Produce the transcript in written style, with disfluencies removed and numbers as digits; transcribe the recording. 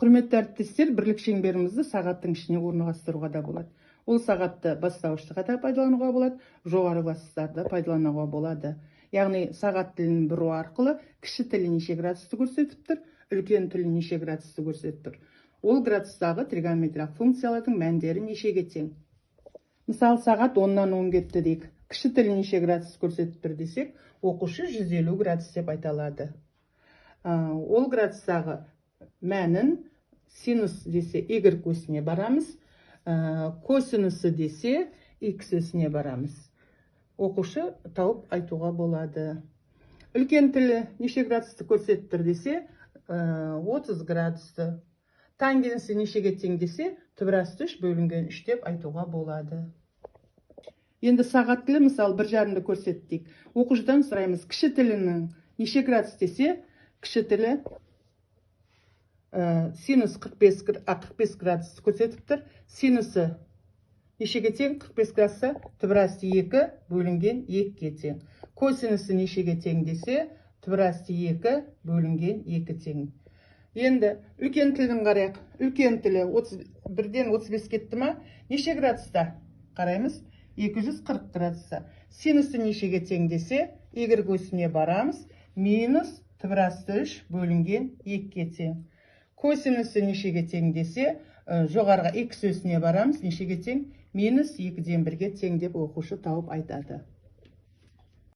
Құрметті әріптестер, бірлік шеңберімізді сағаттың ішіне орналастыруға да болады. Ол сағатты бастауыштыққа да пайдалануға болады, жоғары класстарда пайдалануға болады. Яғни сағат тілін бұру арқылы кіші тілі неше градусты көрсетіп тұр, үлкен тілі неше градусты көрсетіп тұр. Ол градустағы тригонометриялық функциялардың мәндері нешеге тең? Мысалы, сағат 10-нан 10 кетті дейік. Кіші тілі неше градус көрсетіп тұр десек, оқушы 150 градус деп айта алады. Ол градустағы мәнін синус десе y өсіне барамыз, косинусы десе x өсіне барамыз. Оқушы тауып айтуға болады. Үлкен тілі неше градусты көрсетіп тұр десе, 30 градусты. Тангенсі нешеге тең десе, түбірасты 3 бөлінген 3 деп айтуға болады. Енді сағат тілі, мысалы, 1,5-ді көрсеттік. Оқушыдан сұраймыз, кіші тілінің неше градус десе, кіші тілі синус 45 градус көрсетіп тұр. Синусы нешеге тең? 45 градусы түбірасты 2 бөлінген 2-ге тең. Косинусы нешеге тең десе, түбірасты 2 бөлінген 2 тең. Енді үлкен тілін қарайық. Үлкен тілі 1-ден 35 кетті ма? Неше градуста? Қараймыз. 240 градуста. Синусы нешеге тең десе, y өсіне барамыз. Минус түбірасты 3 бөлінген 2-ге тең. Косинусы нешеге тең десе, жоғарғы x өсіне барамыз. Нешеге тең? Минус 2-ден 1-ге тең деп оқушы тауып айтады.